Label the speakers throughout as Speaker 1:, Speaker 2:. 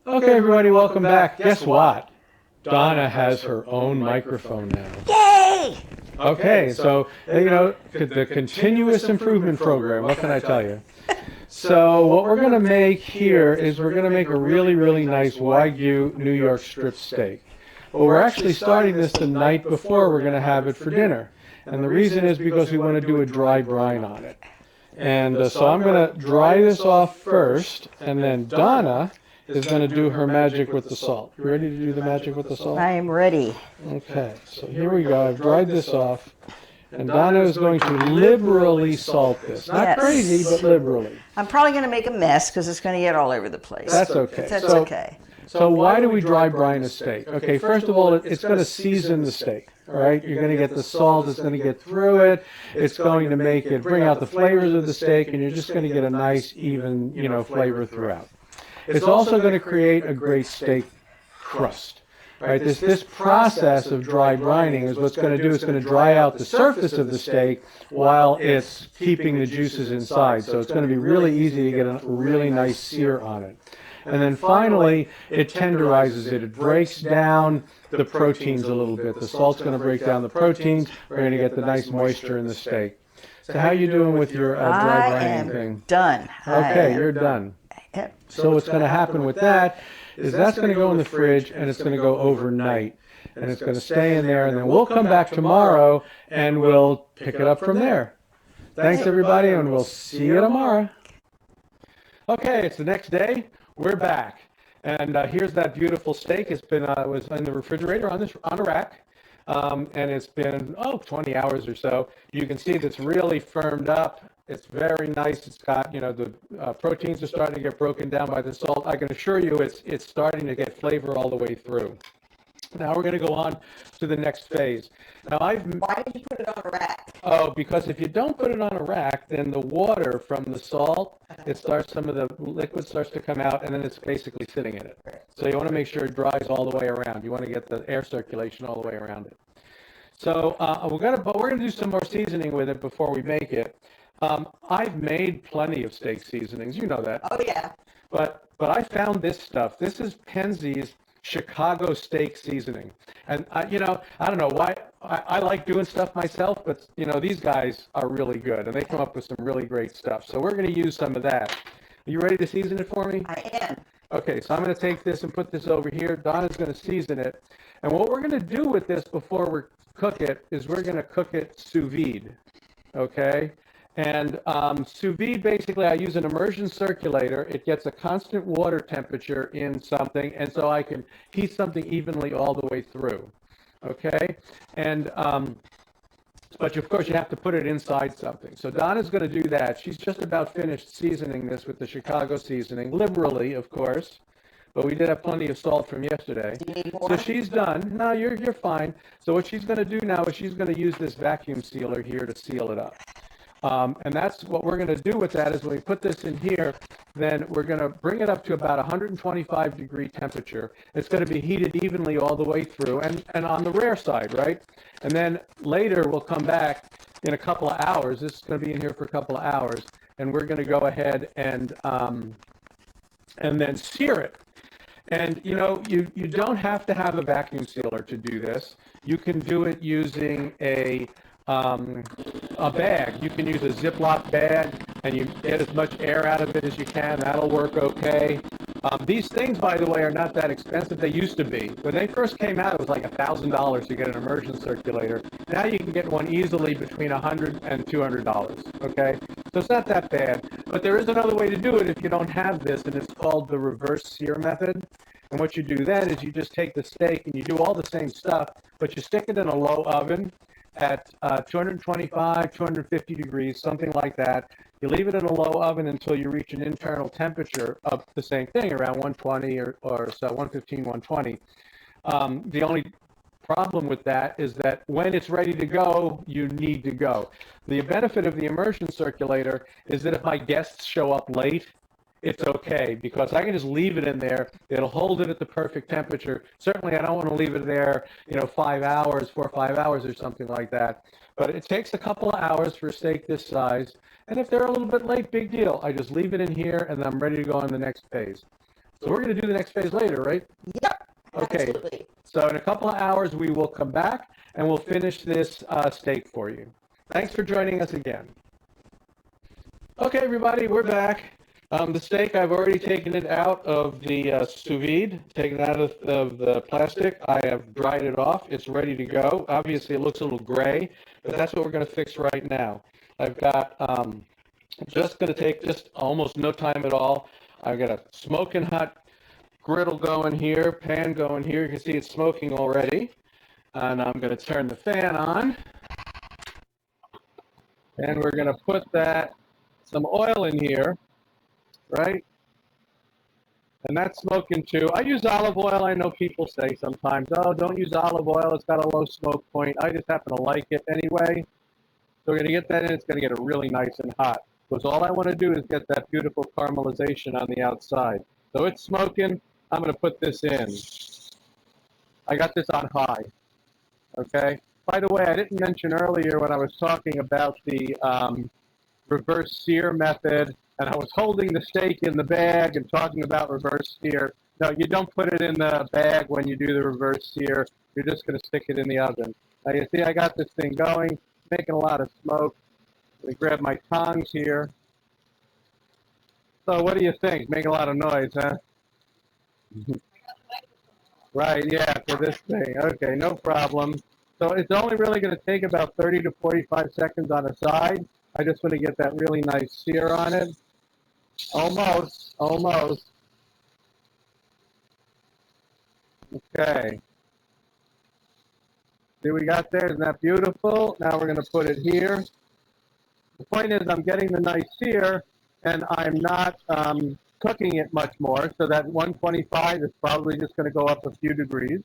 Speaker 1: Okay, everybody, welcome back. Guess what? Donna has her own microphone now.
Speaker 2: Yay!
Speaker 1: Okay, so, the continuous improvement program, what can I tell you? So what we're going to make here is we're going to make a really, really nice Wagyu New York strip steak. But we're actually starting this the night before we're going to have it for dinner. And the reason is because we want to do a dry brine on it. And so I'm going to dry this off first, and then Donna is going to do her magic with the salt. You ready to do the magic with the salt?
Speaker 2: I am ready.
Speaker 1: Okay, so here we go. I've dried this off. And Donna is going to liberally salt this. Not
Speaker 2: Yes.
Speaker 1: crazy, but liberally.
Speaker 2: I'm probably going to make a mess because it's going to get all over the place.
Speaker 1: That's okay.
Speaker 2: That's
Speaker 1: So-
Speaker 2: okay.
Speaker 1: So why do we dry brine a steak? Okay, first of all, it's going to season the steak, all right? You're going to get the salt, it's going to get through it, it's going to make it, bring out the flavors of the steak, and you're just going to get a nice, even, flavor throughout. It's also going to create a great steak crust. Right, this process of dry brining is what's going to do. It's going to dry out the surface of the steak while it's keeping the juices inside. So it's going to be really easy to get a really nice sear on it. And then finally, it tenderizes it. It breaks down the proteins a little bit. The salt's going to break down the proteins. We're going to get the nice moisture in the steak. So how are you doing with your dry brining thing?
Speaker 2: Done.
Speaker 1: Okay, you're done.
Speaker 2: Yep.
Speaker 1: So what's going to happen with that is that's going to go in the fridge and it's going to go overnight. And it's going to stay in there, and then we'll come back tomorrow and we'll pick it up from there. Thanks, everybody, and we'll see you tomorrow. Okay, it's the next day. We're back. And here's that beautiful steak. It's been was in the refrigerator on a rack. And it's been 20 hours or so. You can see that's really firmed up. It's very nice. It's got, the proteins are starting to get broken down by the salt. I can assure you it's starting to get flavor all the way through. Now we're going to go on to the next phase. Now
Speaker 2: Why did you put it on a rack?
Speaker 1: Oh, because if you don't put it on a rack, then the water from the salt, some of the liquid starts to come out, and then it's basically sitting in it. So you want to make sure it dries all the way around. You want to get the air circulation all the way around it. So we're gonna do some more seasoning with it before we make it. I've made plenty of steak seasonings, you know that.
Speaker 2: Oh, yeah.
Speaker 1: But I found this stuff. This is Pensies Chicago steak seasoning. And I don't know why I like doing stuff myself, but these guys are really good and they come up with some really great stuff. So we're going to use some of that. Are you ready to season it for me?
Speaker 2: I am.
Speaker 1: Okay, so I'm going to take this and put this over here. Donna's going to season it. And what we're going to do with this before we cook it is we're going to cook it sous vide. Okay? And sous vide, basically, I use an immersion circulator. It gets a constant water temperature in something, and so I can heat something evenly all the way through. Okay? And but of course, you have to put it inside something. So Donna's going to do that. She's just about finished seasoning this with the Chicago seasoning, liberally, of course. But we did have plenty of salt from yesterday.
Speaker 2: Do you need more?
Speaker 1: So she's done. No, you're fine. So what she's going to do now is she's going to use this vacuum sealer here to seal it up. And that's what we're going to do with that is when we put this in here, then we're going to bring it up to about 125 degree temperature. It's going to be heated evenly all the way through and on the rare side, right? And then later we'll come back in a couple of hours. This is going to be in here for a couple of hours. And we're going to go ahead and then sear it. And you don't have to have a vacuum sealer to do this. You can do it using a bag. You can use a Ziploc bag and you get as much air out of it as you can. That'll work okay. These things, by the way, are not that expensive. They used to be. When they first came out, it was like $1,000 to get an immersion circulator. Now you can get one easily between $100 and $200. Okay, so it's not that bad. But there is another way to do it if you don't have this, and it's called the reverse sear method. And what you do then is you just take the steak and you do all the same stuff, but you stick it in a low oven at 225, 250 degrees, something like that. You leave it in a low oven until you reach an internal temperature of the same thing, around 120 or so, 115, 120. The only problem with that is that when it's ready to go, you need to go. The benefit of the immersion circulator is that if my guests show up late, it's okay because I can just leave it in there. It'll hold it at the perfect temperature. Certainly, I don't want to leave it there, 5 hours, 4 or 5 hours or something like that. But it takes a couple of hours for a steak this size. And if they're a little bit late, big deal. I just leave it in here and I'm ready to go on the next phase. So we're going to do the next phase later, right?
Speaker 2: Yep.
Speaker 1: Okay.
Speaker 2: Absolutely.
Speaker 1: So in a couple of hours, we will come back and we'll finish this steak for you. Thanks for joining us again. Okay, everybody, we're back. The steak, I've already taken it out of the sous vide, taken it out of the plastic. I have dried it off. It's ready to go. Obviously, it looks a little gray, but that's what we're going to fix right now. I've got just going to take just almost no time at all. I've got a smoking hot griddle going here, pan going here. You can see it's smoking already. And I'm going to turn the fan on. And we're going to put some oil in here, right? And that's smoking too. I use olive oil. I know people say sometimes, oh, don't use olive oil. It's got a low smoke point. I just happen to like it anyway. So we're going to get that in. It's going to get it really nice and hot. Because all I want to do is get that beautiful caramelization on the outside. So it's smoking. I'm going to put this in. I got this on high. Okay. By the way, I didn't mention earlier when I was talking about the reverse sear method, and I was holding the steak in the bag and talking about reverse sear. No, you don't put it in the bag when you do the reverse sear. You're just going to stick it in the oven. Now you see I got this thing going, making a lot of smoke. Let me grab my tongs here. So what do you think? Making a lot of noise, huh? Right, yeah, for this thing. Okay, no problem. So it's only really going to take about 30 to 45 seconds on the side. I just want to get that really nice sear on it. Almost, almost. Okay. See what we got there? Isn't that beautiful? Now we're going to put it here. The point is I'm getting the nice sear, and I'm not cooking it much more, so that 125 is probably just going to go up a few degrees,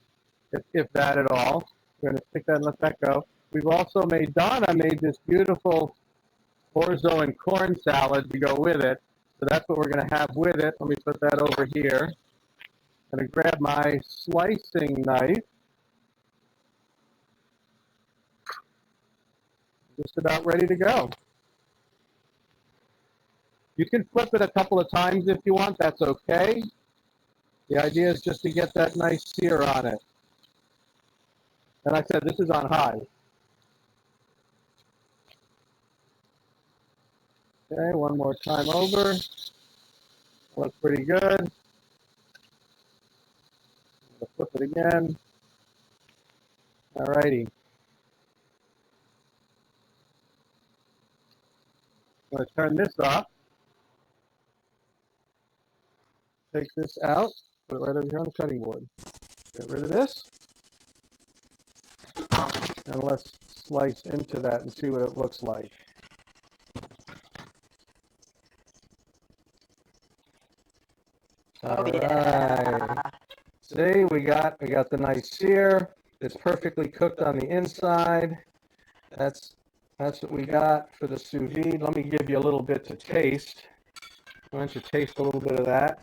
Speaker 1: if that at all. We're going to stick that and let that go. We've also Donna made this beautiful orzo and corn salad to go with it. So that's what we're going to have with it. Let me put that over here. I'm going to grab my slicing knife. Just about ready to go. You can flip it a couple of times if you want. That's okay. The idea is just to get that nice sear on it. And like I said, this is on high. Okay, one more time over. Looks pretty good. Flip it again. All righty. I'm going to turn this off. Take this out. Put it right over here on the cutting board. Get rid of this. And let's slice into that and see what it looks like. All right. See, we got the nice sear. It's perfectly cooked on the inside. That's what we got for the sous vide. Let me give you a little bit to taste. Why don't you taste a little bit of that?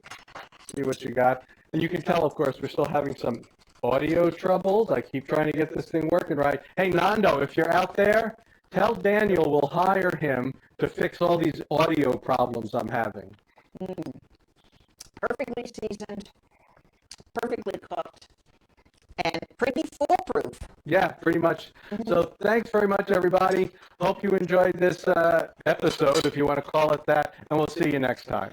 Speaker 1: See what you got. And you can tell, of course, we're still having some audio troubles. I keep trying to get this thing working right. Hey, Nando, if you're out there, tell Daniel we'll hire him to fix all these audio problems I'm having.
Speaker 2: Perfectly seasoned, perfectly cooked, and pretty foolproof.
Speaker 1: Yeah, pretty much. So thanks very much, everybody. Hope you enjoyed this episode, if you want to call it that, and we'll see you next time.